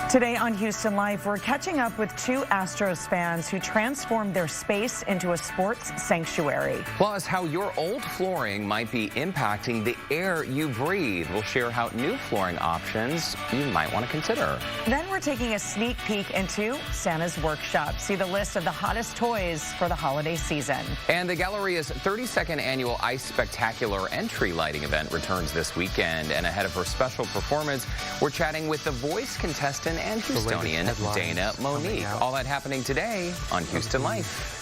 Today on Houston Life, we're catching up with two Astros fans who transformed their space into a sports sanctuary. Plus, how your old flooring might be impacting the air you breathe. We'll share how new flooring options you might want to consider. Then we're taking a sneak peek into Santa's workshop. See the list of the hottest toys for the holiday season. And the Galleria's 32nd annual Ice Spectacular entry lighting event returns this weekend. And ahead of her special performance, we're chatting with the Voice contestant and Houstonian Dana Monique. All that happening today on Houston Life.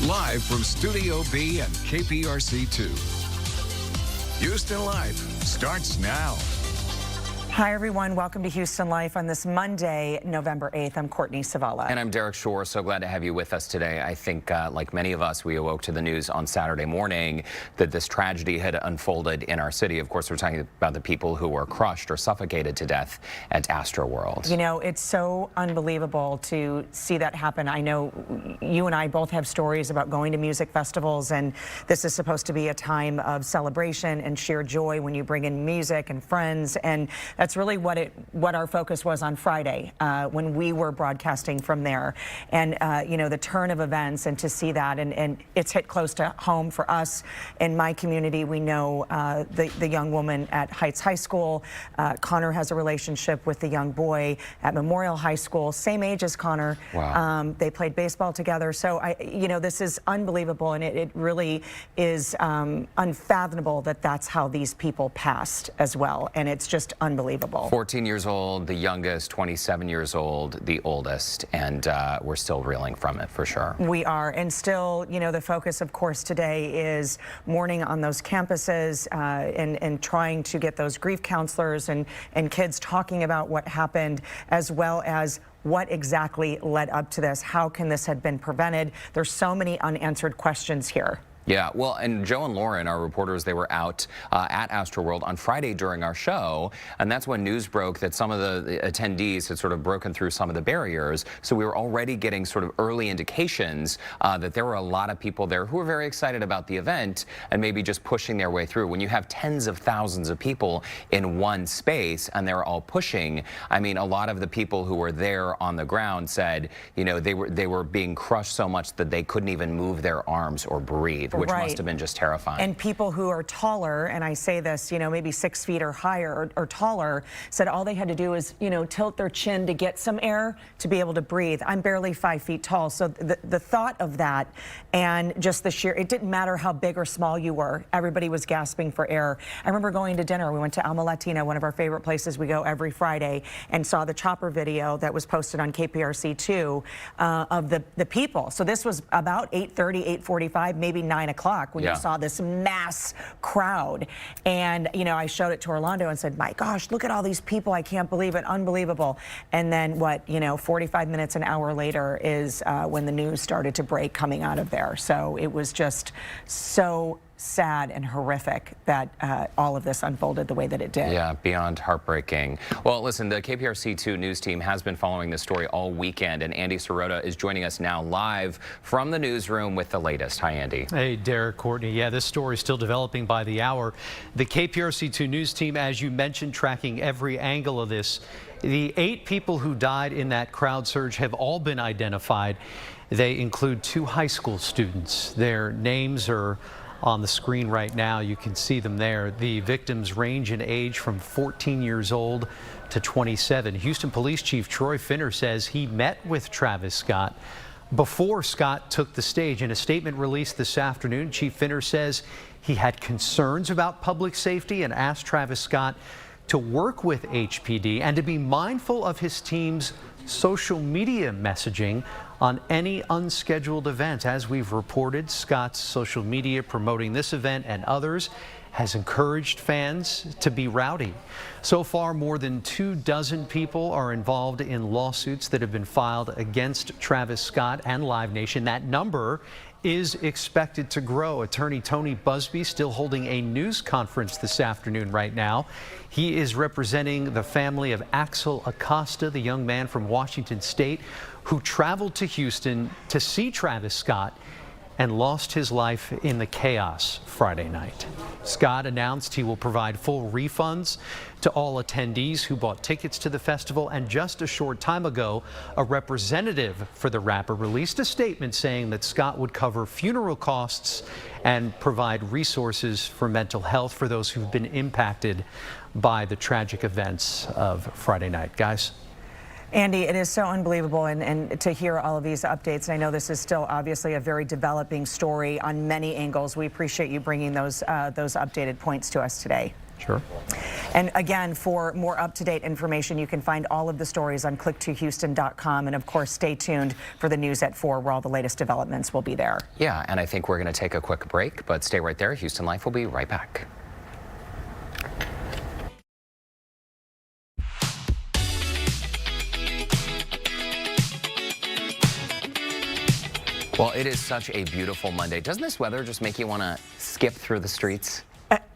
Live from Studio B and KPRC2. Houston Life starts now. Hi, everyone. Welcome to Houston Life on this Monday, November 8th. I'm Courtney Savala. And I'm Derek Shore. So glad to have you with us today. I think, like many of us, we awoke to the news on Saturday morning that this tragedy had unfolded in our city. Of course, we're talking about the people who were crushed or suffocated to death at Astroworld. You know, it's so unbelievable to see that happen. I know you and I both have stories about going to music festivals, and this is supposed to be a time of celebration and sheer joy when you bring in music and friends, and that's really what our focus was on Friday when we were broadcasting from there. And you know, the turn of events, and to see that, and it's hit close to home for us. In my community, we know the young woman at Heights High School. Connor has a relationship with the young boy at Memorial High School, same age as Connor. Wow. They played baseball together. So you know, this is unbelievable, and it really is unfathomable that that's how these people passed as well. And it's just unbelievable. 14 years old, the youngest, 27 years old, the oldest, and we're still reeling from it for sure. We are, and still, you know, the focus, of course, today is mourning on those campuses and trying to get those grief counselors and kids talking about what happened, as well as what exactly led up to this. How can this have been prevented? There's so many unanswered questions here. Yeah, well, and Joe and Lauren, our reporters, they were out at Astroworld on Friday during our show, and that's when news broke that some of the attendees had sort of broken through some of the barriers. So we were already getting sort of early indications that there were a lot of people there who were very excited about the event and maybe just pushing their way through. When you have tens of thousands of people in one space and they're all pushing, I mean, a lot of the people who were there on the ground said, you know, they were being crushed so much that they couldn't even move their arms or breathe, which must have been just terrifying. And people who are taller, and I say this, you know, maybe 6 feet or higher or taller, said all they had to do is, you know, tilt their chin to get some air to be able to breathe. I'm barely 5 feet tall, so the thought of that, and just the sheer, it didn't matter how big or small you were, everybody was gasping for air. I remember going to dinner. We went to Alma Latina, one of our favorite places we go every Friday, and saw the chopper video that was posted on KPRC2 of the people. So this was about 8:30, 8:45, maybe 9 o'clock when you saw this mass crowd. And, you know, I showed it to Orlando and said, my gosh, look at all these people. I can't believe it. Unbelievable. And then what, you know, 45 minutes, an hour later is when the news started to break coming out of there. So it was just so sad and horrific that all of this unfolded the way that it did. Yeah, beyond heartbreaking. Well, listen, the KPRC2 news team has been following this story all weekend, and Andy Sirota is joining us now live from the newsroom with the latest. Hi, Andy. Hey, Derek, Courtney. Yeah, this story is still developing by the hour. The KPRC2 news team, as you mentioned, tracking every angle of this. The 8 people who died in that crowd surge have all been identified. They include 2 high school students. Their names are on the screen right now. You can see them there. The victims range in age from 14 years old to 27. Houston Police Chief Troy Finner says he met with Travis Scott before Scott took the stage. In a statement released this afternoon, Chief Finner says he had concerns about public safety and asked Travis Scott to work with HPD and to be mindful of his team's social media messaging on any unscheduled event. As we've reported, Scott's social media promoting this event and others has encouraged fans to be rowdy. So far, more than 24 people are involved in lawsuits that have been filed against Travis Scott and Live Nation. That number is expected to grow. Attorney Tony Busby still holding a news conference this afternoon right now. He is representing the family of Axel Acosta, the young man from Washington State who traveled to Houston to see Travis Scott and lost his life in the chaos Friday night. Scott announced he will provide full refunds to all attendees who bought tickets to the festival, and just a short time ago, a representative for the rapper released a statement saying that Scott would cover funeral costs and provide resources for mental health for those who've been impacted by the tragic events of Friday night. Guys? Andy, it is so unbelievable and to hear all of these updates. And I know this is still obviously a very developing story on many angles. We appreciate you bringing those updated points to us today. Sure. And again, for more up-to-date information, you can find all of the stories on click2houston.com. And of course, stay tuned for the news at 4, where all the latest developments will be there. Yeah, and I think we're going to take a quick break, but stay right there. Houston Life will be right back. Well, it is such a beautiful Monday. Doesn't this weather just make you want to skip through the streets?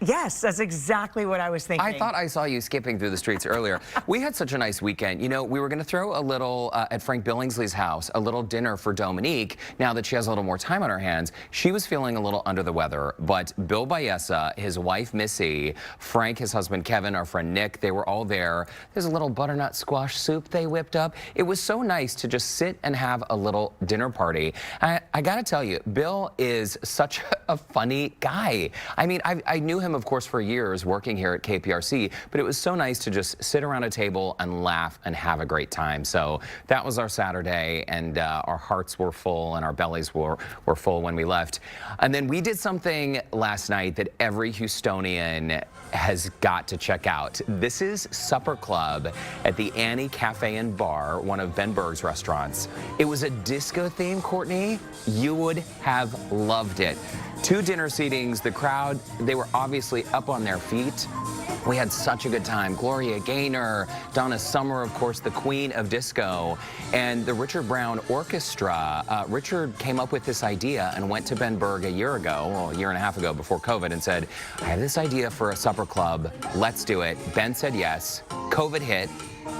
Yes, that's exactly what I was thinking. I thought I saw you skipping through the streets earlier. We had such a nice weekend. You know, we were going to throw a little, at Frank Billingsley's house, a little dinner for Dominique. Now that she has a little more time on her hands, she was feeling a little under the weather. But Bill Baeza, his wife Missy, Frank, his husband Kevin, our friend Nick, they were all there. There's a little butternut squash soup they whipped up. It was so nice to just sit and have a little dinner party. I got to tell you, Bill is such a funny guy. I mean, I knew him, of course, for years working here at KPRC, but it was so nice to just sit around a table and laugh and have a great time. So that was our Saturday, and our hearts were full and our bellies were full when we left. And then we did something last night that every Houstonian has got to check out. This is Supper Club at the Annie Cafe and Bar, one of Ben Berg's restaurants. It was a disco theme, Courtney. You would have loved it. 2 dinner seatings. The crowd, they were obviously up on their feet. We had such a good time. Gloria Gaynor, Donna Summer, of course, the queen of disco, and the Richard Brown Orchestra. Richard came up with this idea and went to Ben Berg a year ago, well, a year and a half ago before COVID, and said, I have this idea for a supper club. Let's do it. Ben said yes. COVID hit,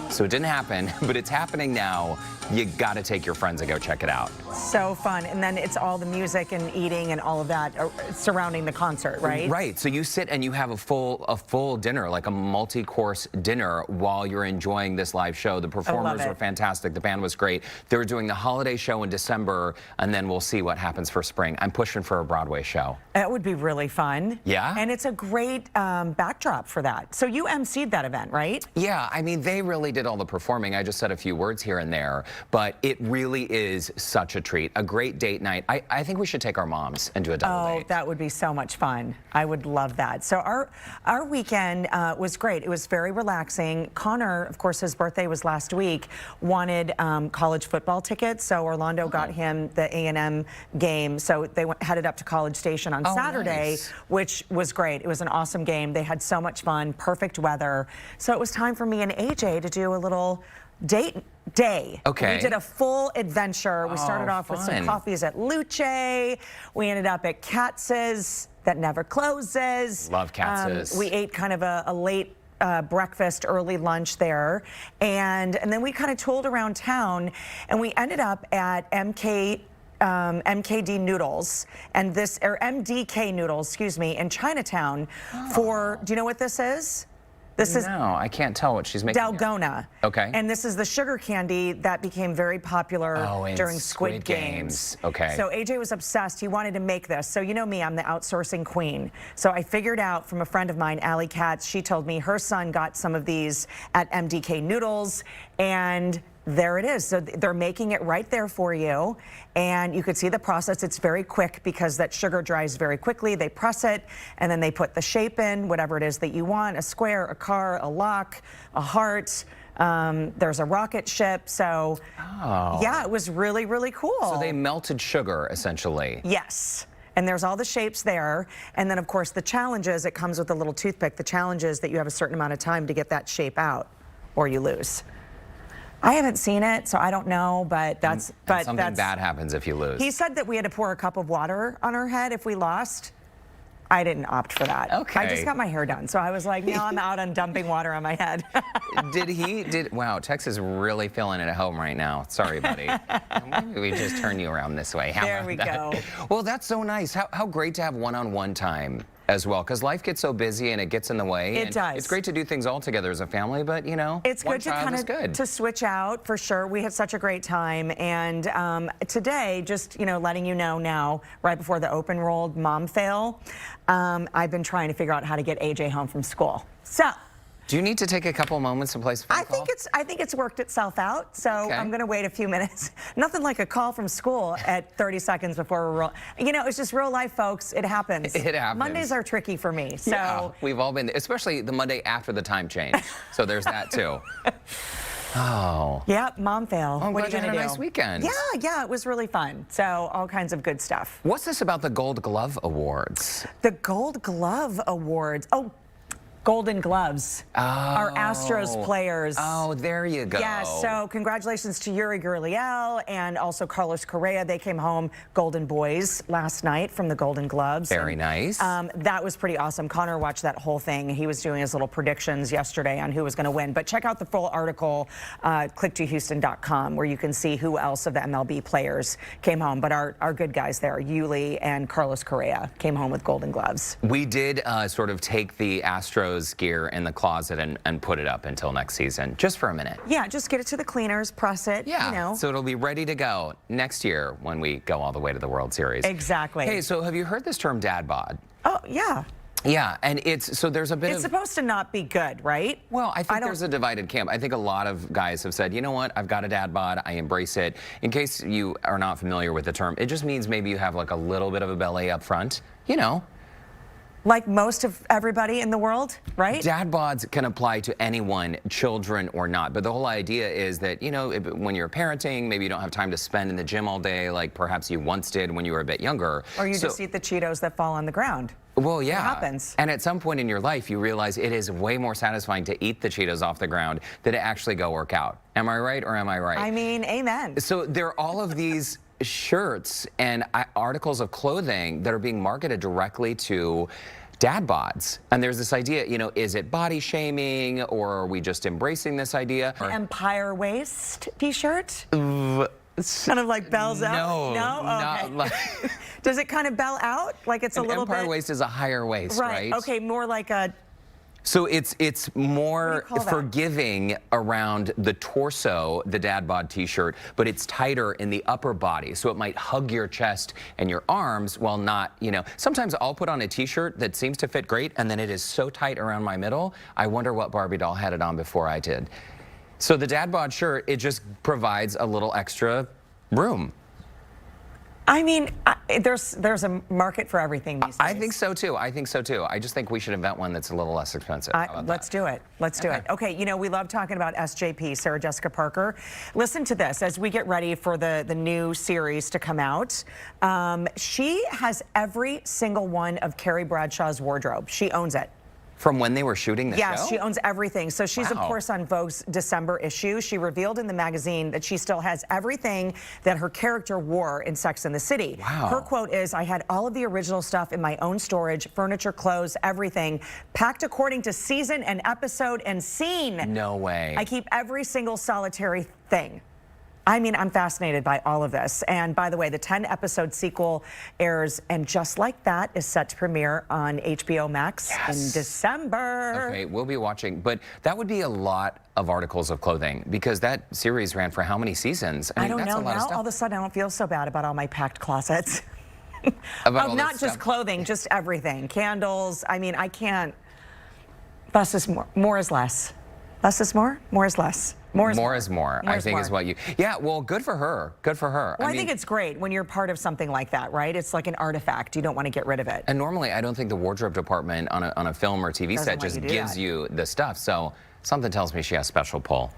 so it didn't happen, but it's happening now. You got to take your friends and go check it out. So fun. And then it's all the music and eating and all of that surrounding the concert, right? Right. So you sit and you have a full dinner, like a multi-course dinner, while you're enjoying this live show. The performers were fantastic. The band was great. They were doing the holiday show in December, and then we'll see what happens for spring. I'm pushing for a Broadway show. That would be really fun. Yeah. And it's a great backdrop for that. So you emceed that event, right? Yeah. I mean, they really did all the performing. I just said a few words here and there, but it really is such a treat. A great date night. I think we should take our moms and do a double date. Oh, that would be so much fun. I would love that. So our weekend was great. It was very relaxing. Connor, of course, his birthday was last week, wanted college football tickets. So Orlando got him the A&M game. So they headed up to College Station on Saturday, nice. Which was great. It was an awesome game. They had so much fun, perfect weather. So it was time for me and AJ to do a little date day. Okay. We did a full adventure. We started off with some coffees at Luce. We ended up at Katz's that never closes. Love Katz's. We ate kind of a late breakfast, early lunch there. And then we kind of tooled around town, and we ended up at MKD Noodles, and or MDK Noodles, excuse me, in Chinatown for, do you know what this is? This is no, I can't tell what she's making. Dalgona. Okay. And this is the sugar candy that became very popular during Squid Games. Okay. So AJ was obsessed. He wanted to make this. So you know me, I'm the outsourcing queen. So I figured out from a friend of mine, Allie Katz, she told me her son got some of these at MDK Noodles, and there it is. So they're making it right there for you. And you could see the process. It's very quick because that sugar dries very quickly. They press it, and then they put the shape in, whatever it is that you want, a square, a car, a lock, a heart. There's a rocket ship. So yeah, it was really, really cool. So they melted sugar, essentially. Yes. And there's all the shapes there. And then, of course, the challenge is, it comes with a little toothpick. The challenge is that you have a certain amount of time to get that shape out, or you lose. I haven't seen it, so I don't know, but that's... Something bad happens if you lose. He said that we had to pour a cup of water on our head if we lost. I didn't opt for that. Okay. I just got my hair done, so I was like, no, I'm out on dumping water on my head. Wow, Tex is really feeling it at home right now. Sorry, buddy. Maybe we just turn you around this way. How There about we that? go. Well, that's so nice. How great to have one-on-one time as well, because life gets so busy and it gets in the way. It and does. It's great to do things all together as a family, but you know, It's one good to child kind is of good. to switch out for sure. We had such a great time, and today, just letting you know now, right before the open rolled mom fail, I've been trying to figure out how to get AJ home from school. So. Do you need to take a couple moments to place a phone call? I think it's worked itself out. So Okay. I'm going to wait a few minutes. Nothing like a call from school at 30 seconds before we're rolling. It's just real life, folks. It happens. It happens. Mondays are tricky for me. So Yeah, we've all been, especially the Monday after the time change. So there's that too. Oh. yeah, mom fail. I'm What glad are you you had gonna a do? nice weekend. Yeah, it was really fun. So all kinds of good stuff. What's this about the Gold Glove Awards? The Gold Glove Awards. Oh, Golden Gloves. Our Astros players. Oh, there you go. Yeah, so congratulations to Yuri Gurriel and also Carlos Correa. They came home Golden Boys last night from the Golden Gloves. Very nice. That was pretty awesome. Connor watched that whole thing. He was doing his little predictions yesterday on who was going to win. But check out the full article, click2houston.com, where you can see who else of the MLB players came home. But our good guys there, Yuli and Carlos Correa, came home with Golden Gloves. We did sort of take the Astros gear in the closet and put it up until next season, just for a minute. Yeah, just get it to the cleaners, press it. Yeah, so it'll be ready to go next year when we go all the way to the World Series. Exactly. Hey, so have you heard this term dad bod? Oh, yeah. Yeah, and there's a bit It's supposed to not be good, right? Well, I think there's a divided camp. I think a lot of guys have said, you know what, I've got a dad bod, I embrace it. In case you are not familiar with the term, it just means maybe you have like a little bit of a belly up front, Like most of everybody in the world, right? Dad bods can apply to anyone, children or not. But the whole idea is that, when you're parenting, maybe you don't have time to spend in the gym all day like perhaps you once did when you were a bit younger. Or you just eat the Cheetos that fall on the ground. Well, yeah. It happens. And at some point in your life, you realize it is way more satisfying to eat the Cheetos off the ground than to actually go work out. Am I right or am I right? I mean, amen. So there are all of these shirts and articles of clothing that are being marketed directly to dad bods. And there's this idea, is it body shaming or are we just embracing this idea? Empire waist t-shirt? Kind of like bells out? No? Okay. Not like Does it kind of bell out? Like it's a little empire bit? waist is a higher waist, right? Okay, more like a... So it's more call that? forgiving around the torso, the dad bod t-shirt, but it's tighter in the upper body. So it might hug your chest and your arms while not, Sometimes I'll put on a t-shirt that seems to fit great and then it is so tight around my middle, I wonder what Barbie doll had it on before I did. So the dad bod shirt, it just provides a little extra room. I mean, there's a market for everything these days. I think so too. I just think we should invent one that's a little less expensive. How about Let's do it. Let's do it. Okay, we love talking about SJP, Sarah Jessica Parker. Listen to this as we get ready for the new series to come out. She has every single one of Carrie Bradshaw's wardrobe. She owns it. From when they were shooting the show? Yes, she owns everything. So she's, of Wow. course, on Vogue's December issue. She revealed in the magazine that she still has everything that her character wore in Sex and the City. Wow. Her quote is, I had all of the original stuff in my own storage, furniture, clothes, everything, packed according to season and episode and scene. No way. I keep every single solitary thing. I mean, I'm fascinated by all of this. And by the way, the 10-episode sequel airs, and just like that is set to premiere on HBO Max in December. Okay, we'll be watching. But that would be a lot of articles of clothing because that series ran for how many seasons? I don't that's know. a lot of Now, stuff. all of a sudden, I don't feel so bad about all my packed closets. About all Not this just stuff. clothing, just everything. Candles. I mean, I can't. Less is more. More is less. Less is more. More is less. More is more. I think is what you. Yeah, well, good for her. Good for her. Well, I think it's great when you're part of something like that, right? It's like an artifact. You don't want to get rid of it. And normally, I don't think the wardrobe department on a film or TV Doesn't set let just you do gives that. you the stuff. So something tells me she has special pull.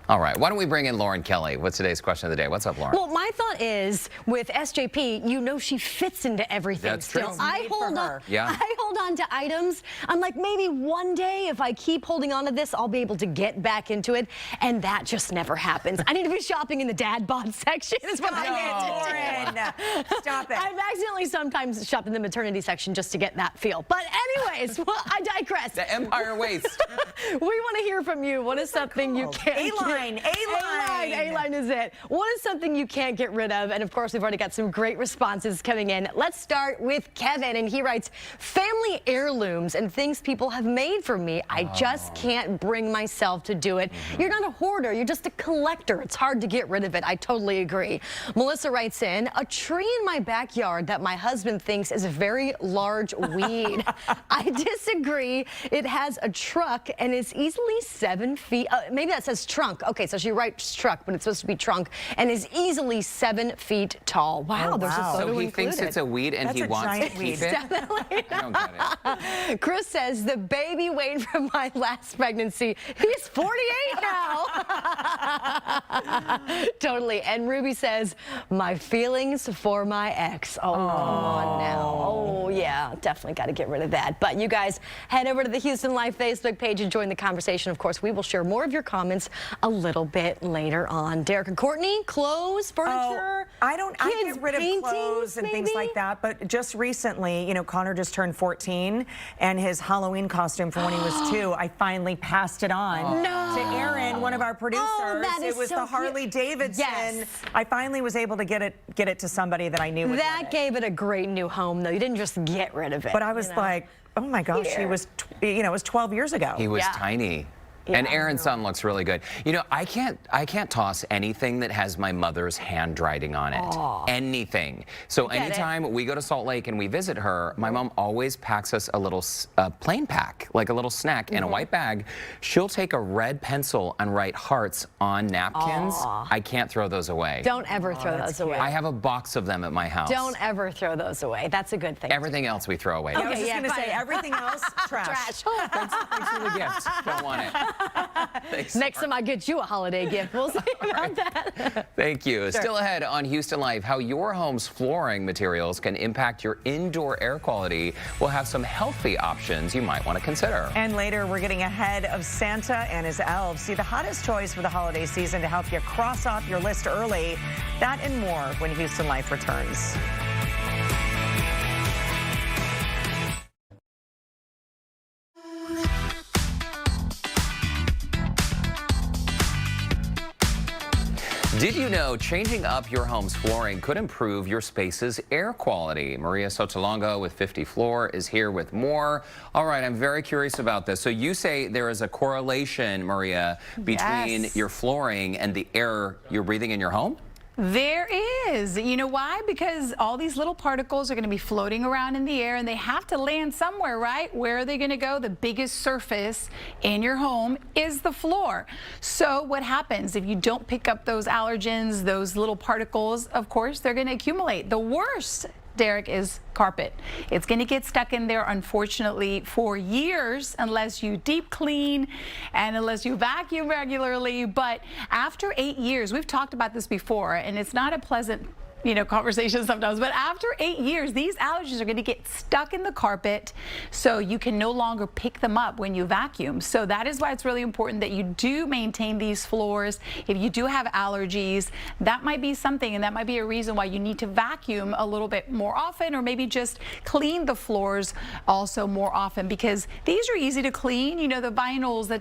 All right, why don't we bring in Lauren Kelly? What's today's question of the day? What's up, Lauren? Well, my thought is with SJP, you know she fits into everything. That's true. Still. It's I made for hold on. her. Yeah. I hold on to items. I'm like, maybe one day if I keep holding on to this, I'll be able to get back into it, and that just never happens. I need to be shopping in the dad bod section. Is what I need to do. Lauren, stop it. I've accidentally sometimes shopped in the maternity section just to get that feel. But anyways, well, I digress. The Empire waist. We want to hear from you. What is something you can't A-line, A-line. A-line is it. What is something you can't get rid of? And of course, we've already got some great responses coming in. Let's start with Kevin, and he writes, family heirlooms and things people have made for me. I just can't bring myself to do it. You're not a hoarder. You're just a collector. It's hard to get rid of it. I totally agree. Melissa writes in, a tree in my backyard that my husband thinks is a very large weed. I disagree. It has a truck and is easily 7 feet. Maybe that says trunk. Okay, so she writes truck, but it's supposed to be trunk, and is easily 7 feet tall. Wow, there's a wow. photo So he included. thinks it's a weed and That's he a wants to giant keep weed. it? Definitely. I don't get it. Chris says the baby weighed from my last pregnancy. He's 48 now. Totally. And Ruby says, my feelings for my ex. Oh, come on now. Oh, yeah, definitely got to get rid of that. But you guys head over to the Houston Life Facebook page and join the conversation. Of course, we will share more of your comments a little bit later on. Derek and Courtney, clothes, furniture. I kids' get rid of paintings, clothes and things maybe? like that, but just recently, you know, Connor just turned 14, and his Halloween costume from when he was 2, I finally passed it on to Aaron, one of our producers. that is it was so the Harley cute. Davidson. Yes. I finally was able to get it to somebody that I knew would want That it. gave it a great new home, though. You didn't just get rid of it. But I was like, oh my gosh, he Here. was, you know, it was 12 years ago. He was Yeah. tiny. Yeah, And I Aaron's son looks really good. You know, I can't toss anything that has my mother's handwriting on it. Anything. So get it. anytime we go to Salt Lake and we visit her, my mom always packs us a little plain pack, like a little snack in a white bag. She'll take a red pencil and write hearts on napkins. I can't throw those away. Don't ever throw that's those away. I have a box of them at my house. Don't ever throw those away. That's a good thing. Everything else we throw away. I was Okay, just yeah, going to say, fine. everything else, trash. Trash. Thanks for the gift. Don't want it. Thanks. Next time I get you a holiday gift, we'll see about that. Thank you. Still ahead on Houston Life, how your home's flooring materials can impact your indoor air quality. We'll have some healthy options you might want to consider. And later, we're getting ahead of Santa and his elves. See the hottest choice for the holiday season to help you cross off your list early. That and more when Houston Life returns. Did you know changing up your home's flooring could improve your space's air quality? Maria Sotolongo with 50 Floor is here with more. All right, I'm very curious about this. So you say there is a correlation, Maria, between Yes. your flooring and the air you're breathing in your home? There is. You know why? Because all these little particles are going to be floating around in the air, and they have to land somewhere, right? Where are they going to go? The biggest surface in your home is the floor. So what happens if you don't pick up those allergens, those little particles? Of course, they're going to accumulate. The worst, Derek, is carpet. It's going to get stuck in there, unfortunately, for years unless you deep clean and unless you vacuum regularly. But after 8 years, we've talked about this before, and it's not a pleasant conversation sometimes, but after 8 years, these allergens are going to get stuck in the carpet, so you can no longer pick them up when you vacuum. So that is why it's really important that you do maintain these floors. If you do have allergies, that might be something, and that might be a reason why you need to vacuum a little bit more often, or maybe just clean the floors also more often, because these are easy to clean. You know, the vinyls, the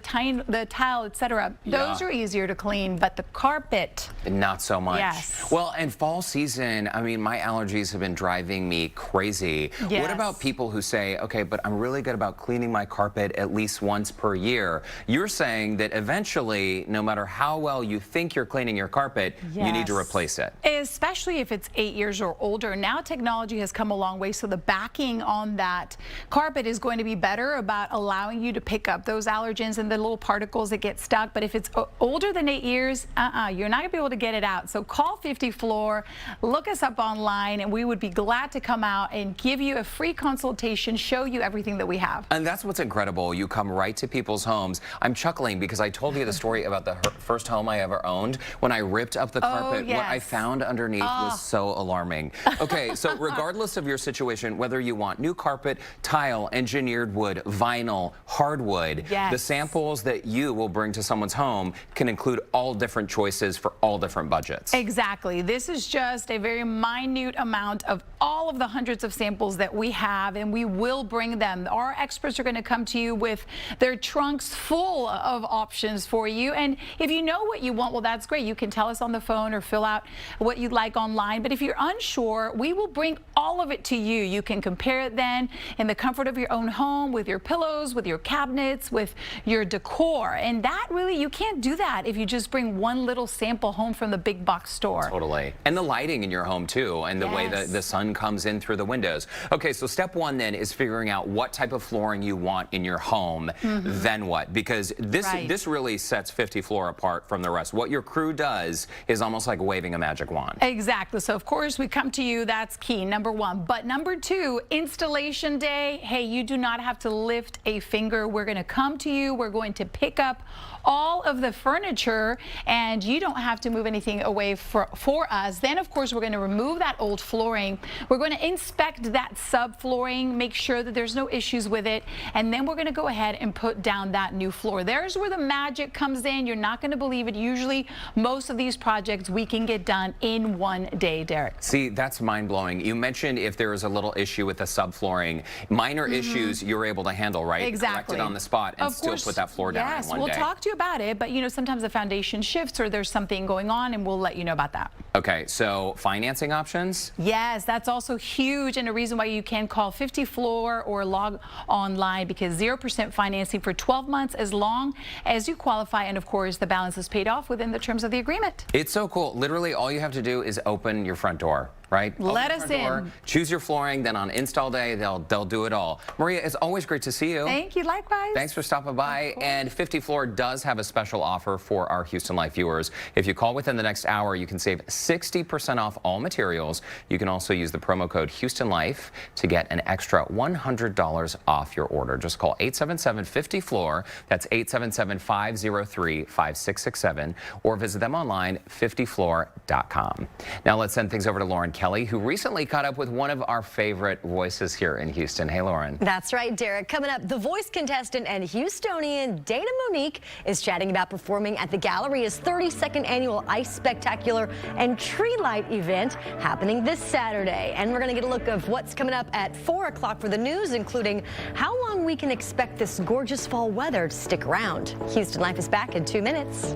tile, etc. Those are easier to clean, but the carpet, Not so much. Yes. Well, and fall season, I mean, my allergies have been driving me crazy. What Yes. about people who say, okay, but I'm really good about cleaning my carpet at least once per year? You're saying that eventually, no matter how well you think you're cleaning your carpet, you need to Yes. replace it. Especially if it's 8 years or older. Now technology has come a long way, so the backing on that carpet is going to be better about allowing you to pick up those allergens and the little particles that get stuck. But if it's older than 8 years, you're not going to be able to get it out. So call 50 Floor. look us up online, and we would be glad to come out and give you a free consultation, show you everything that we have. And that's what's incredible. You come right to people's homes. I'm chuckling because I told you the story about the first home I ever owned. When I ripped up the carpet, what I found underneath was so alarming. Okay, so regardless of your situation, whether you want new carpet, tile, engineered wood, vinyl, hardwood, the samples that you will bring to someone's home can include all different choices for all different budgets. Exactly. This is just a very minute amount of all of the hundreds of samples that we have, and we will bring them. Our experts are going to come to you with their trunks full of options for you. And if you know what you want, well, that's great. You can tell us on the phone or fill out what you'd like online. But if you're unsure, we will bring all of it to you. You can compare it then in the comfort of your own home with your pillows, with your cabinets, with your decor. And that really, you can't do that if you just bring one little sample home from the big box store. Totally. And the lighting in your home too, and the way that the sun comes in through the windows. Okay, so step one then is figuring out what type of flooring you want in your home. Then what? Because this really sets 50 Floor apart from the rest. What your crew does is almost like waving a magic wand. Exactly. So of course we come to you. That's key, number one. But number two, installation day. Hey, you do not have to lift a finger. We're going to come to you. We're going to pick up all of the furniture, and you don't have to move anything away for us. Then of course we're going to remove that old flooring. We're going to inspect that subflooring, make sure that there's no issues with it, and then we're going to go ahead and put down that new floor. There's where the magic comes in. You're not going to believe it. Usually most of these projects we can get done in one day, Derek. See, that's mind-blowing. You mentioned if there is a little issue with the subflooring, minor issues you're able to handle, right? Exactly. Correct it on the spot and still put that floor down in one day. We'll talk to you about it, but you know, sometimes the foundation shifts or there's something going on, and we'll let you know about that. Okay, so financing options? Yes, that's also huge, and a reason why you can call 50 Floor or log online, because 0% financing for 12 months as long as you qualify, and of course the balance is paid off within the terms of the agreement. It's so cool. Literally all you have to do is open your front door, right? Let us in. Choose your flooring, then on install day they'll do it all. Maria, it's always great to see you. Thank you, likewise. Thanks for stopping by. And 50 Floor does have a special offer for our Houston Life viewers. If you call within the next hour, you can save 60% off all materials. You can also use the promo code Houston Life to get an extra $100 off your order. Just call 877-50-FLOOR. That's 877-503-5667, or visit them online, 50floor.com. Now let's send things over to Lauren Kelly, who recently caught up with one of our favorite voices here in Houston. Hey, Lauren. That's right, Derek. Coming up, The Voice contestant and Houstonian Dana Monique is chatting about performing at the Gallery's 32nd annual Ice Spectacular and Tree Light event happening this Saturday. And we're going to get a look of what's coming up at 4 o'clock for the news, including how long we can expect this gorgeous fall weather to stick around. Houston Life is back in 2 minutes.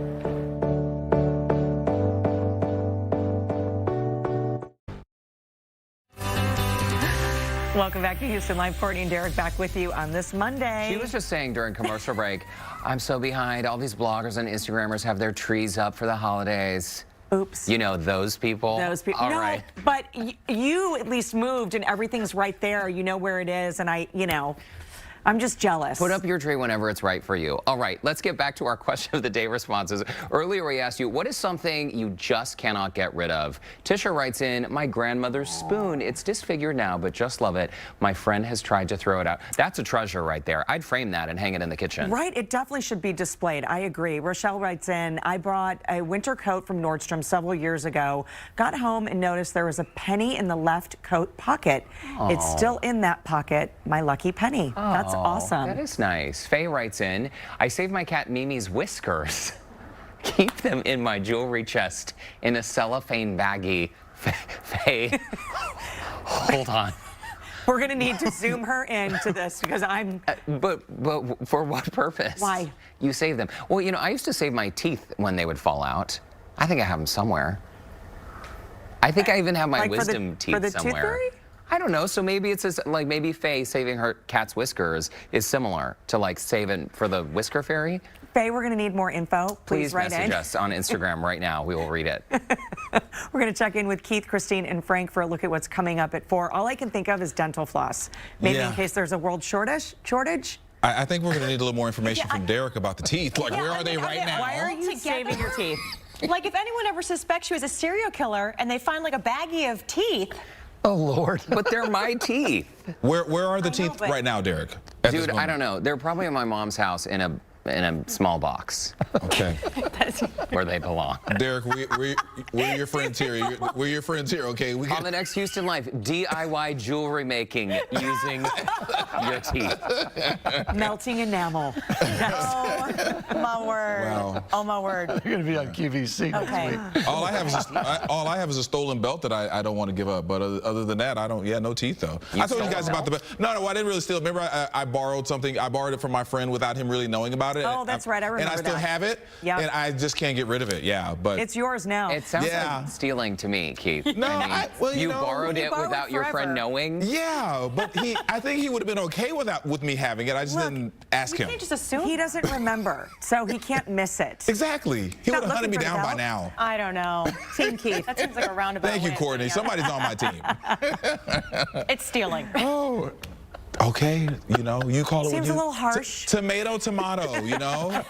Welcome back to Houston Live. Courtney and Derek back with you on this Monday. She was just saying during commercial break, I'm so behind. All these bloggers and Instagrammers have their trees up for the holidays. Oops. You know those people? Those people. All no, right. But you at least moved and everything's right there. You know where it is, and I'm just jealous. Put up your tree whenever it's right for you. All right, let's get back to our question of the day responses. Earlier we asked you, what is something you just cannot get rid of? Tisha writes in, my grandmother's spoon. It's disfigured now, but just love it. My friend has tried to throw it out. That's a treasure right there. I'd frame that and hang it in the kitchen. Right, it definitely should be displayed. I agree. Rochelle writes in, I brought a winter coat from Nordstrom several years ago, got home and noticed there was a penny in the left coat pocket. Aww. It's still in that pocket, my lucky penny. That's awesome. That is nice. Faye writes in, I saved my cat Mimi's whiskers. Keep them in my jewelry chest in a cellophane baggie. Faye, hold on. We're going to need to zoom her into this because I'm... But for what purpose? Why? You save them. Well, you know, I used to save my teeth when they would fall out. I think I have them somewhere. I think I even have my wisdom teeth for the somewhere. Tooth fairy? I don't know. So maybe it's like maybe Faye saving her cat's whiskers is similar to like saving for the whisker fairy. Faye, we're going to need more info. Please write message in. us on Instagram right now. We will read it. We're going to check in with Keith, Christine, and Frank for a look at what's coming up at 4. All I can think of is dental floss. Maybe in case there's a world shortage. I think we're going to need a little more information from Derek about the teeth. Like, where are they right now? Why are you saving your teeth? Like if anyone ever suspects you as a serial killer and they find like a baggie of teeth. Oh, Lord. But they're my teeth. Where are the know, teeth but- right now, Derek? At this Dude, I moment? don't know. They're probably in my mom's house in a small box Okay. where they belong. Derek, we're your friends here. We're your friends here, okay? We On the next Houston Life, DIY jewelry making using your teeth. Melting enamel. Oh my word. Wow. Oh my word. You're going to be on QVC next Okay. week. all I have is a stolen belt that I don't want to give up. But other than that, I don't. Yeah, no teeth though. I told you guys about the belt. No, I didn't really steal it. Remember, I borrowed something. I borrowed it from my friend without him really knowing about it. Oh, that's right. I remember And I still that. have it. Yeah. And I just can't get rid of it. Yeah, but It's yours now. It sounds Yeah. like stealing to me, Keith. No, well, you you know, borrowed you it borrowed without your friend forever. knowing. yeah, but I think he would have been okay with me having it. I just didn't ask You him. can't just assume. He doesn't remember, so he can't miss it. Exactly. He would Not have hunted me looking for down the by belt? now. I don't know. Team Keith. That seems like a roundabout. Thank you, way of Courtney. saying it. Somebody's on my team. It's stealing. Oh, okay. You know, you call it. Seems what a you, little harsh. Tomato, tomato. You know.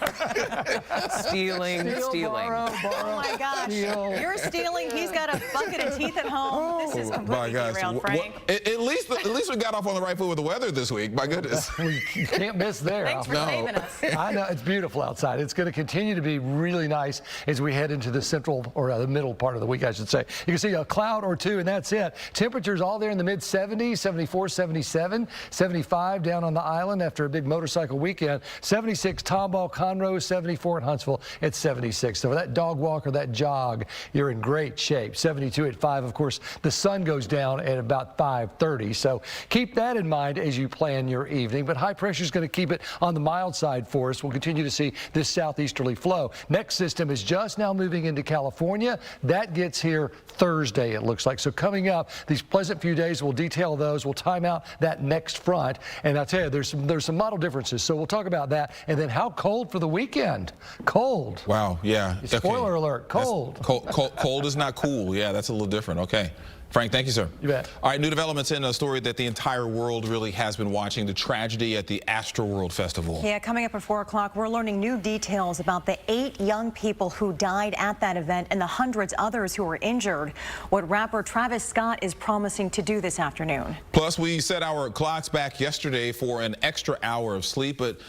Stealing. Oh my gosh. You're stealing. He's got a bucket of teeth at home. This is my completely gosh. derailed, Frank. At least we got off on the right foot with the weather this week. My goodness. You can't miss there. Thanks for No. saving us. I know, it's beautiful outside. It's going to continue to be really nice as we head into the central, or the middle part of the week, I should say. You can see a cloud or two, and that's it. Temperatures all there in the mid-70s, 74, 77, 75 down on the island after a big motorcycle weekend. 76 Tomball, Conroe, 74 in Huntsville at 76. So for that dog walk or that jog, you're in great shape. 72 at 5. Of course, the sun goes down at about 5:30. So keep that in mind as you plan your evening. But high pressure is going to keep it on the mild side for us. We'll continue to see this southeasterly flow. Next system is just now moving into California. That gets here Thursday, it looks like. So coming up, these pleasant few days, we'll detail those. We'll time out that next front. And I'll tell you, there's some model differences. So we'll talk about that. And then how cold for the weekend? Cold. Wow. Yeah. Spoiler alert, cold. Cold is not cool. Yeah, that's a little different. Okay. Frank, thank you, sir. You bet. All right, new developments in a story that the entire world really has been watching, the tragedy at the Astroworld Festival. Yeah, coming up at 4 o'clock, we're learning new details about the 8 young people who died at that event and the hundreds others who were injured. What rapper Travis Scott is promising to do this afternoon. Plus, we set our clocks back yesterday for an extra hour of sleep, but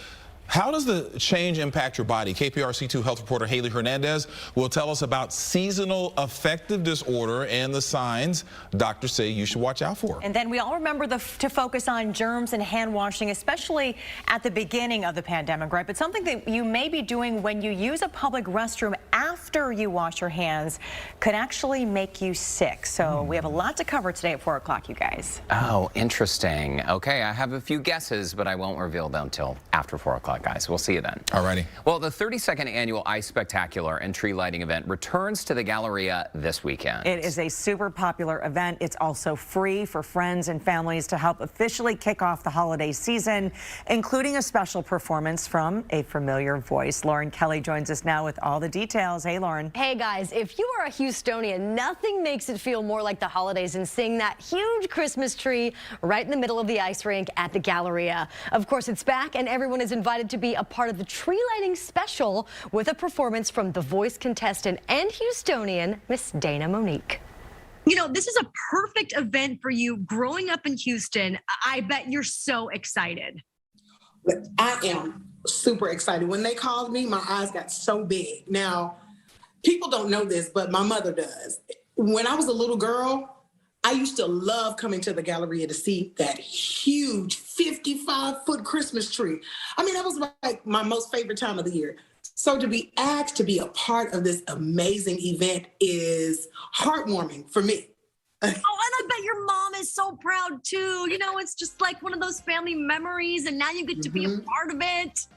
how does the change impact your body? KPRC2 health reporter Haley Hernandez will tell us about seasonal affective disorder and the signs doctors say you should watch out for. And then we all remember to focus on germs and hand washing, especially at the beginning of the pandemic, right? But something that you may be doing when you use a public restroom after you wash your hands could actually make you sick. So we have a lot to cover today at 4 o'clock, you guys. Oh, interesting. Okay, I have a few guesses, but I won't reveal them till after 4 o'clock, guys. We'll see you then. Alrighty. Well, the 32nd annual Ice Spectacular and tree lighting event returns to the Galleria this weekend. It is a super popular event. It's also free for friends and families to help officially kick off the holiday season, including a special performance from a familiar voice. Lauren Kelly joins us now with all the details. Hey, Lauren. Hey guys, if you are a Houstonian, nothing makes it feel more like the holidays than seeing that huge Christmas tree right in the middle of the ice rink at the Galleria. Of course, it's back and everyone is invited to be a part of the tree lighting special with a performance from The Voice contestant and Houstonian, Miss Dana Monique. You know, this is a perfect event for you growing up in Houston. I bet you're so excited. I am super excited. When they called me, my eyes got so big. Now, people don't know this, but my mother does. When I was a little girl, I used to love coming to the Galleria to see that huge 55-foot Christmas tree. I mean, that was like my most favorite time of the year. So to be asked to be a part of this amazing event is heartwarming for me. Oh, and I bet your mom is so proud too. You know, it's just like one of those family memories, and now you get to be a part of it.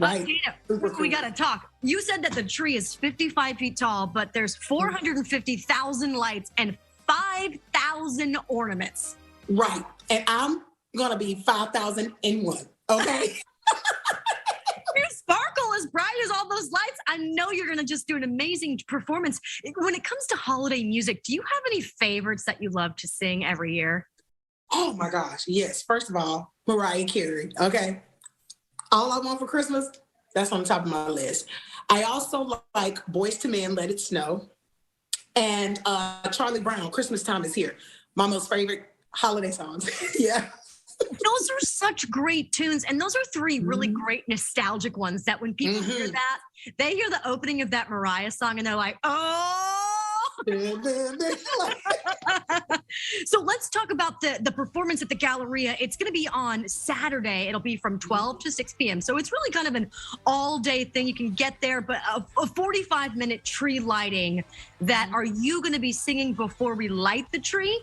Right. Dana, we got to talk. You said that the tree is 55 feet tall, but there's 450,000 lights and 5,000 ornaments. Right. And I'm going to be 5,001. Okay. You sparkle as bright as all those lights. I know you're going to just do an amazing performance. When it comes to holiday music, do you have any favorites that you love to sing every year? Oh my gosh. Yes. First of all, Mariah Carey. Okay. All I Want for Christmas, that's on the top of my list. I also like Boys to Men, Let It Snow, and Charlie Brown, Christmas Time Is Here. My most favorite holiday songs. Yeah. Those are such great tunes. And those are three really great nostalgic ones that when people hear that, they hear the opening of that Mariah song and they're like, oh. So let's talk about the performance at the Galleria. It's going to be on Saturday. It'll be from 12 to 6 p.m. So it's really kind of an all-day thing. You can get there, but a 45-minute tree lighting. That are you going to be singing before we light the tree?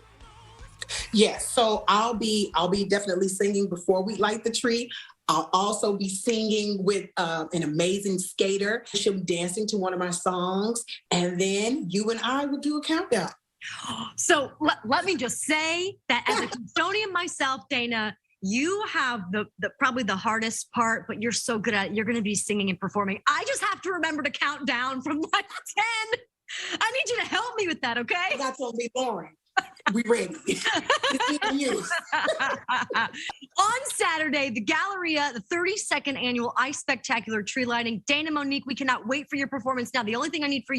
Yes, so I'll be definitely singing before we light the tree. I'll also be singing with an amazing skater. She'll be dancing to one of my songs, and then you and I will do a countdown. So let me just say that as a Houstonian myself, Dana, you have the probably the hardest part, but you're so good at it. You're going to be singing and performing. I just have to remember to count down from 1 to 10. I need you to help me with that, okay? That's going to be boring. We ready. You. On Saturday, the Galleria, the 32nd annual Ice Spectacular tree lighting. Dana, Monique, we cannot wait for your performance. Now, the only thing I need from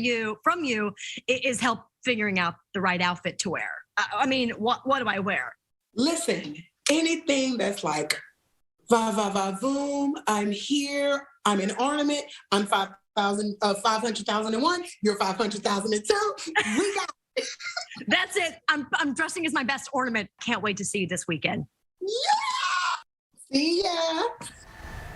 you is help figuring out the right outfit to wear. I mean, what do I wear? Listen, anything that's like, va, va, va, voom, I'm here, I'm an ornament, I'm 500,001, you're 500,002. We got That's it. I'm dressing as my best ornament. Can't wait to see you this weekend. Yeah. See ya.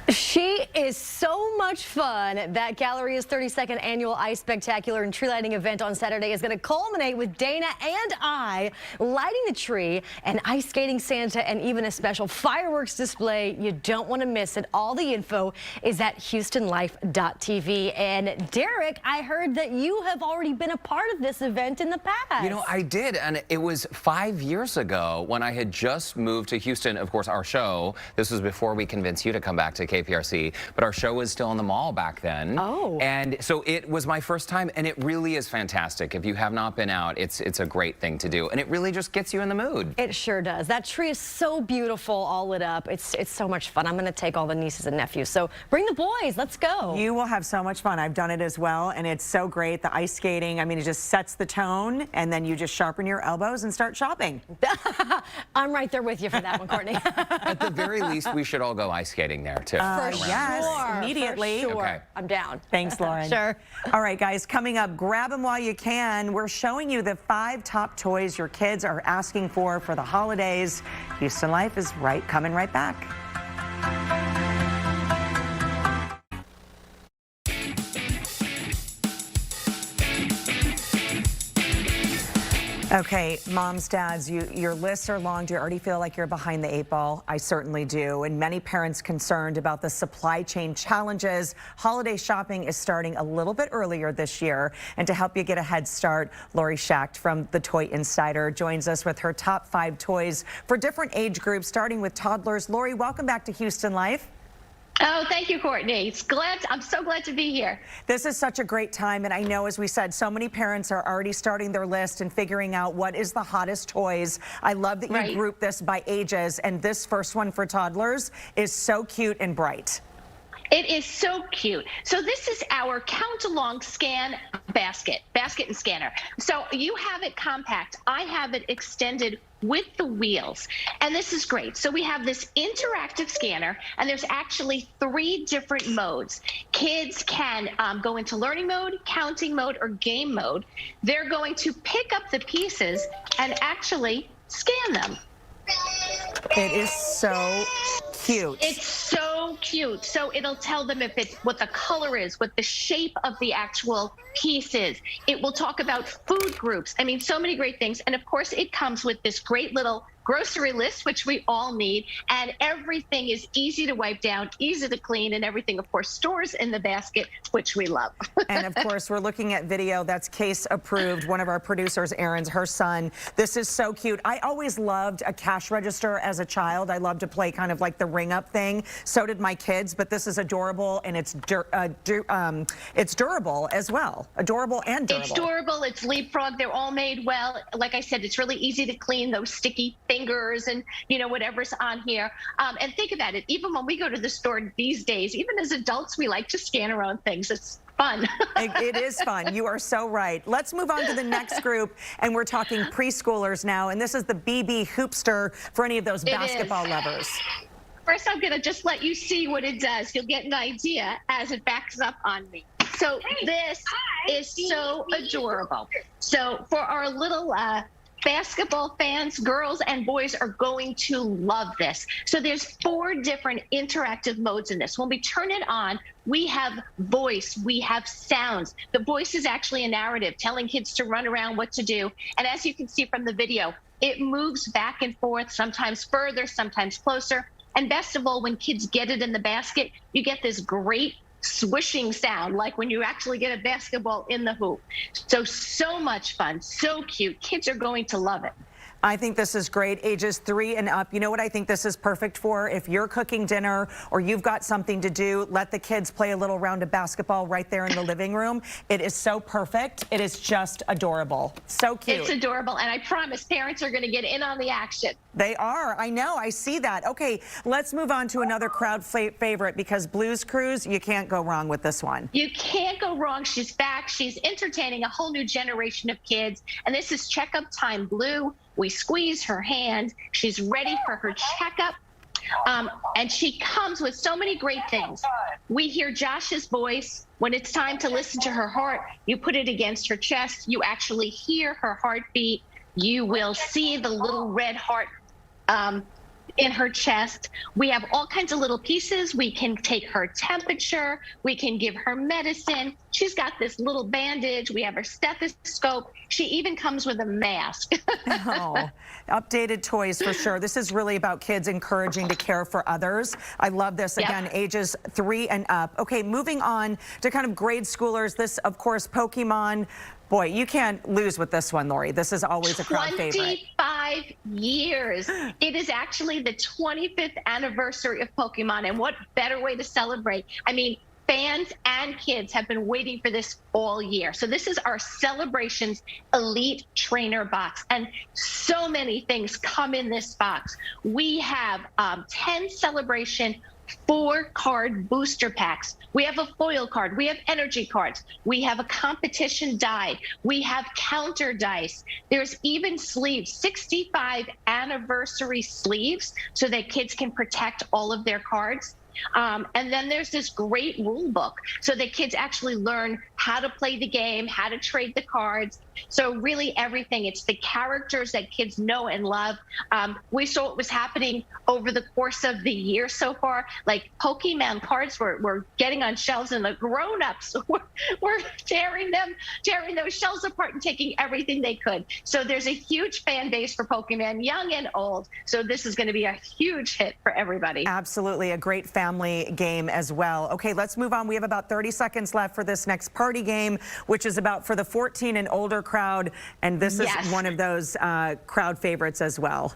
She is so much fun. That Galleria's 32nd annual Ice Spectacular and tree lighting event on Saturday is going to culminate with Dana and I lighting the tree and ice skating Santa and even a special fireworks display. You don't want to miss it. All the info is at HoustonLife.tv. And Derek, I heard that you have already been a part of this event in the past. You know, I did, and it was 5 years ago when I had just moved to Houston. Of course, our show, this was before we convinced you to come back to KPRC, but our show was still in the mall back then. Oh. And so it was my first time, and it really is fantastic. If you have not been out, it's a great thing to do, and it really just gets you in the mood. It sure does. That tree is so beautiful, all lit up. It's so much fun. I'm going to take all the nieces and nephews. So bring the boys. Let's go. You will have so much fun. I've done it as well, and it's so great. The ice skating, I mean, it just sets the tone, and then you just sharpen your elbows and start shopping. I'm right there with you for that one, Courtney. At the very least, we should all go ice skating there, too. Yes, Sure, immediately. for sure. Okay. I'm down. Thanks, Lauren. Sure. All right, guys, coming up, grab them while you can. We're showing you the 5 top toys your kids are asking for the holidays. Houston Life is coming right back. Okay, moms, dads, your lists are long. Do you already feel like you're behind the 8 ball? I certainly do. And many parents concerned about the supply chain challenges. Holiday shopping is starting a little bit earlier this year. And to help you get a head start, Lori Schacht from the Toy Insider joins us with her top 5 toys for different age groups, starting with toddlers. Lori, welcome back to Houston Life. Oh, thank you, Courtney. I'm so glad to be here. This is such a great time, and I know, as we said, so many parents are already starting their list and figuring out what is the hottest toys. I love that you group this by ages, and this first one for toddlers is so cute and bright. It is so cute. So this is our count-along scan basket and scanner. So you have it compact. I have it extended with the wheels, and this is great. So we have this interactive scanner, and there's actually 3 different modes. Kids can go into learning mode, counting mode, or game mode. They're going to pick up the pieces and actually scan them. It is so cute. It's so cute. So it'll tell them what the color is, what the shape of the actual piece is. It will talk about food groups. I mean, so many great things. And of course, it comes with this great little grocery list, which we all need, and everything is easy to wipe down, easy to clean, and everything, of course, stores in the basket, which we love. And of course, we're looking at video that's case approved. One of our producers, Aaron's, her son. This is so cute. I always loved a cash register as a child. I loved to play kind of like the ring up thing. So did my kids, but this is adorable, and it's durable as well. Adorable and durable. It's durable, it's leapfrog, they're all made well. Like I said, it's really easy to clean those sticky fingers and whatever's on here. And think about it, even when we go to the store these days, even as adults, we like to scan our own things. It's fun. It is fun. You are so right. Let's move on to the next group, and we're talking preschoolers now, and this is the BB Hoopster for any of those basketball lovers. First, I'm going to just let you see what it does. You'll get an idea as it backs up on me. So this is so adorable. So for our little basketball fans, girls and boys are going to love this. So there's 4 different interactive modes in this. When we turn it on, we have voice, we have sounds. The voice is actually a narrative telling kids to run around, what to do. And as you can see from the video, it moves back and forth, sometimes further, sometimes closer. And best of all, when kids get it in the basket, you get this great swishing sound, like when you actually get a basketball in the hoop. So much fun, so cute. Kids are going to love it. I think this is great. Ages 3 and up. You know what I think this is perfect for? If you're cooking dinner or you've got something to do, let the kids play a little round of basketball right there in the living room. It is so perfect. It is just adorable. So cute. It's adorable, and I promise parents are going to get in on the action. They are. I know. I see that. Okay, let's move on to another crowd favorite, because Blue's Cruise, you can't go wrong with this one. You can't go wrong. She's back. She's entertaining a whole new generation of kids, and this is Checkup Time Blue. We squeeze her hand. She's ready for her checkup. And she comes with so many great things. We hear Josh's voice. When it's time to listen to her heart, you put it against her chest. You actually hear her heartbeat. You will see the little red heart in her chest. We have all kinds of little pieces. We can take her temperature. We can give her medicine. She's got this little bandage. We have her stethoscope. She even comes with a mask. Oh, updated toys for sure. This is really about kids encouraging to care for others. I love this. Again, ages 3 and up. Okay, moving on to kind of grade schoolers. This, of course, Pokemon. Boy, you can't lose with this one, Lori. This is always a crowd favorite. 25 years. It is actually the 25th anniversary of Pokemon, and what better way to celebrate? I mean, fans and kids have been waiting for this all year. So this is our Celebrations Elite Trainer box, and so many things come in this box. We have 10 Celebration 4-card booster packs. We have a foil card. We have energy cards. We have a competition die. We have counter dice. There's even sleeves, 65 anniversary sleeves, so that kids can protect all of their cards. And then there's this great rule book, so that kids actually learn how to play the game, how to trade the cards. So really everything. It's the characters that kids know and love. We saw what was happening over the course of the year so far. Like Pokemon cards were getting on shelves, and the grown-ups were tearing those shelves apart and taking everything they could. So there's a huge fan base for Pokemon, young and old. So this is going to be a huge hit for everybody. Absolutely. A great family game as well. Okay, let's move on. We have about 30 seconds left for this next party game, which is about for the 14 and older crowd, and this is one of those crowd favorites as well.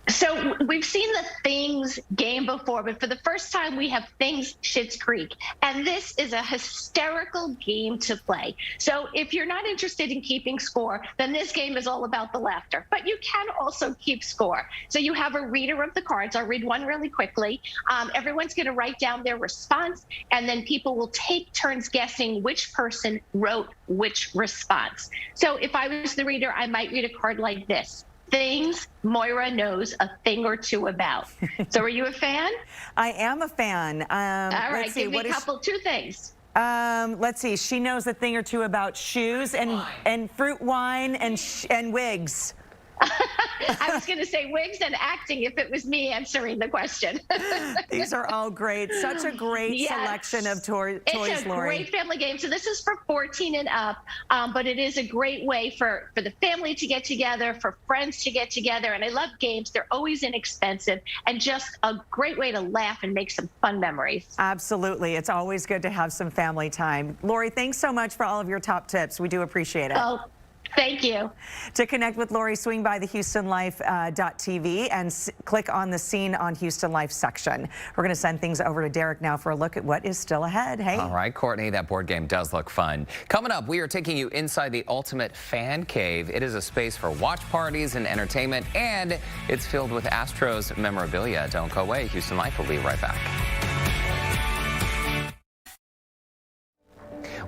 So we've seen the Things game before, but for the first time we have Things Schitt's Creek, and this is a hysterical game to play. So if you're not interested in keeping score, then this game is all about the laughter, but you can also keep score. So you have a reader of the cards. I'll read one really quickly. Everyone's going to write down their response, and then people will take turns guessing which person wrote which response. So if I was the reader, I might read a card like this: Things Moira knows a thing or two about. So are you a fan? I am a fan. All right, give me a couple, 2 things. Let's see. She knows a thing or two about shoes and fruit wine and wigs. I was going to say wigs and acting if it was me answering the question. These are all great. Such a great selection of toys, Lori. It's a great family game. So this is for 14 and up, but it is a great way for the family to get together, for friends to get together. And I love games. They're always inexpensive and just a great way to laugh and make some fun memories. Absolutely. It's always good to have some family time. Lori, thanks so much for all of your top tips. We do appreciate it. Oh, thank you. To connect with Lori, swing by the HoustonLife.tv and click on the Scene on Houston Life section. We're going to send things over to Derek now for a look at what is still ahead. Hey. All right, Courtney, that board game does look fun. Coming up, we are taking you inside the ultimate fan cave. It is a space for watch parties and entertainment, and it's filled with Astros memorabilia. Don't go away. Houston Life will be right back.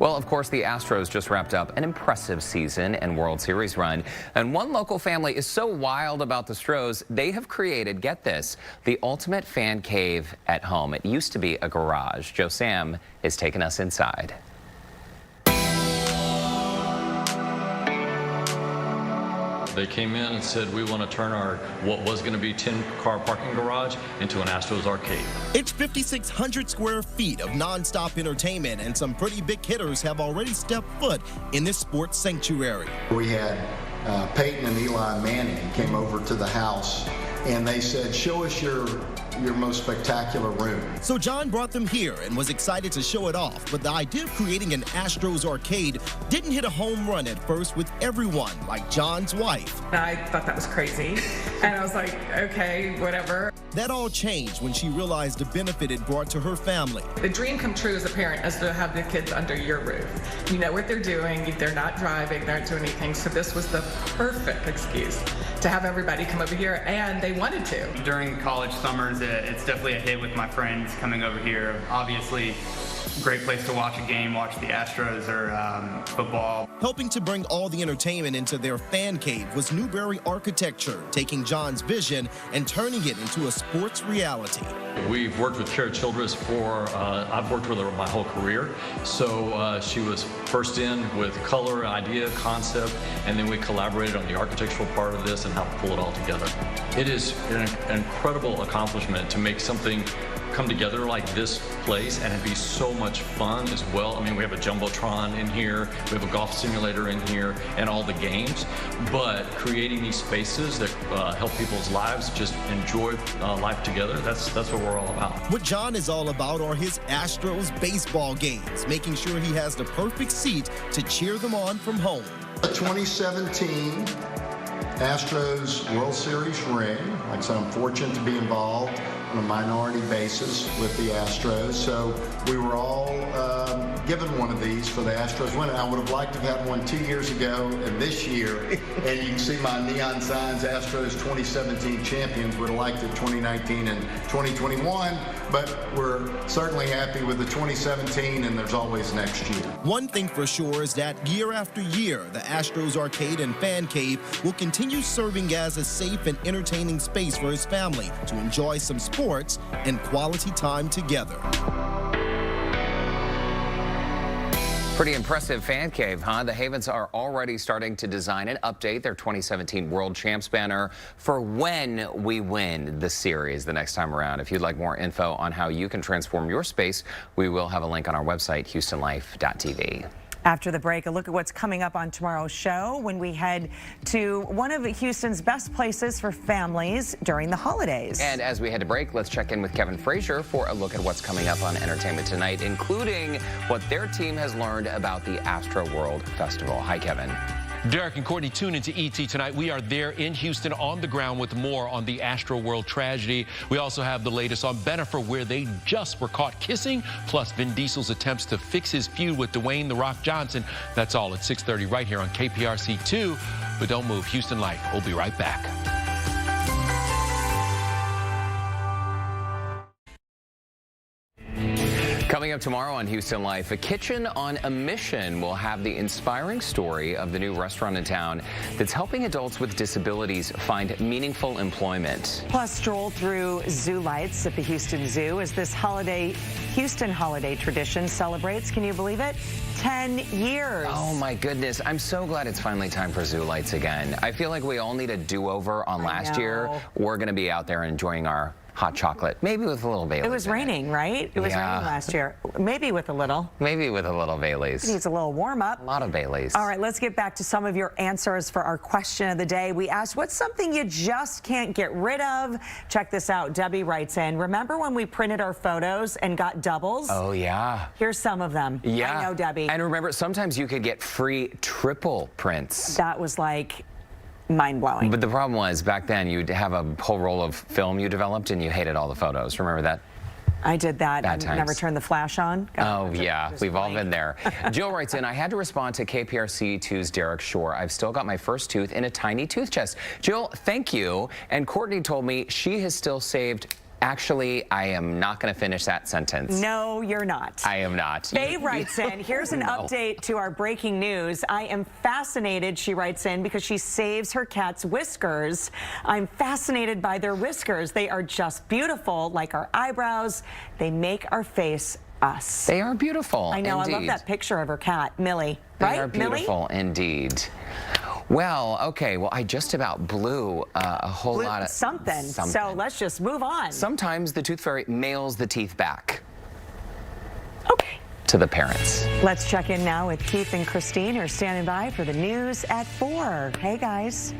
Well, of course, the Astros just wrapped up an impressive season and World Series run. And one local family is so wild about the Stros, they have created, get this, the ultimate fan cave at home. It used to be a garage. Joe Sam is taking us inside. They came in and said, we want to turn our what was going to be 10-car parking garage into an Astros arcade. It's 5,600 square feet of nonstop entertainment, and some pretty big hitters have already stepped foot in this sports sanctuary. We had Peyton and Eli Manning came over to the house, and they said, show us your most spectacular room. So John brought them here and was excited to show it off, but the idea of creating an Astros arcade didn't hit a home run at first with everyone, like John's wife. I thought that was crazy, and I was like, okay, whatever. That all changed when she realized the benefit it brought to her family. The dream come true as a parent is to have the kids under your roof. You know what they're doing, they're not driving, they're not doing anything, so this was the perfect excuse to have everybody come over here, and they wanted to. During college summers, it's definitely a hit with my friends coming over here. Obviously, great place to watch a game, watch the Astros or football. Helping to bring all the entertainment into their fan cave was Newberry Architecture, taking John's vision and turning it into a sports reality. We've worked with Kara Childress for, I've worked with her my whole career. So she was first in with color, idea, concept, and then we collaborated on the architectural part of this and how to pull it all together. It is an incredible accomplishment to make something come together like this place and it'd be so much fun as well. I mean, we have a Jumbotron in here, we have a golf simulator in here, and all the games, but creating these spaces that help people's lives just enjoy life together, that's what we're all about. What John is all about are his Astros baseball games, making sure he has the perfect seat to cheer them on from home. The 2017 Astros World Series ring. Like I said, I'm fortunate to be involved on a minority basis with the Astros. So we were all given one of these for the Astros win. I would have liked to have had one 2 years ago and this year. And you can see my neon signs, Astros 2017 champions. Would have liked it 2019 and 2021. But we're certainly happy with the 2017, and there's always next year. One thing for sure is that year after year, the Astros Arcade and Fan Cave will continue serving as a safe and entertaining space for his family to enjoy some sports and quality time together. Pretty impressive fan cave, huh? The Havens are already starting to design and update their 2017 World Champs banner for when we win the series the next time around. If you'd like more info on how you can transform your space, we will have a link on our website, HoustonLife.tv. After the break, a look at what's coming up on tomorrow's show when we head to one of Houston's best places for families during the holidays. And as we head to break, let's check in with Kevin Frazier for a look at what's coming up on Entertainment Tonight, including what their team has learned about the Astro World Festival. Hi, Kevin. Derek and Courtney, tune into ET tonight. We are there in Houston on the ground with more on the Astro World tragedy. We also have the latest on Bennifer, where they just were caught kissing, plus Vin Diesel's attempts to fix his feud with Dwayne "The Rock" Johnson. That's all at 6:30 right here on KPRC2. But don't move. Houston Life. We'll be right back. Coming up tomorrow on Houston Life, a kitchen on a mission will have the inspiring story of the new restaurant in town that's helping adults with disabilities find meaningful employment. Plus, stroll through zoo lights at the Houston Zoo as this Houston holiday tradition celebrates, can you believe it, 10 years. Oh my goodness, I'm so glad it's finally time for zoo lights again. I feel like we all need a do-over on last year. We're going to be out there enjoying our hot chocolate, maybe with a little Baileys. It was raining, right? It was raining last year. Maybe with a little. Maybe with a little Baileys. It needs a little warm up. A lot of Baileys. All right, let's get back to some of your answers for our question of the day. We asked, what's something you just can't get rid of? Check this out. Debbie writes in, remember when we printed our photos and got doubles? Oh, yeah. Here's some of them. Yeah. I know, Debbie. And remember, sometimes you could get free triple prints. That was like mind-blowing. But the problem was, back then, you'd have a whole roll of film you developed, and you hated all the photos. Remember that? I did that. Bad times. Never turned the flash on. Oh, yeah. We've all been there. Jill writes in, I had to respond to KPRC2's Derek Shore. I've still got my first tooth in a tiny tooth chest. Jill, thank you. And Courtney told me she has still saved Actually, I am not going to finish that sentence. No, you're not. I am not. Faye writes in, here's an update to our breaking news. I am fascinated, she writes in, because she saves her cat's whiskers. I'm fascinated by their whiskers. They are just beautiful, like our eyebrows. They make our face us. They are beautiful. I know. Indeed. I love that picture of her cat, Millie. They right, are beautiful, Millie? Indeed. Well, okay. Well, I just about blew a whole lot of something. So let's just move on. Sometimes the tooth fairy mails the teeth back. Okay. To the parents. Let's check in now with Keith and Christine, who are standing by for the news at 4. Hey, guys.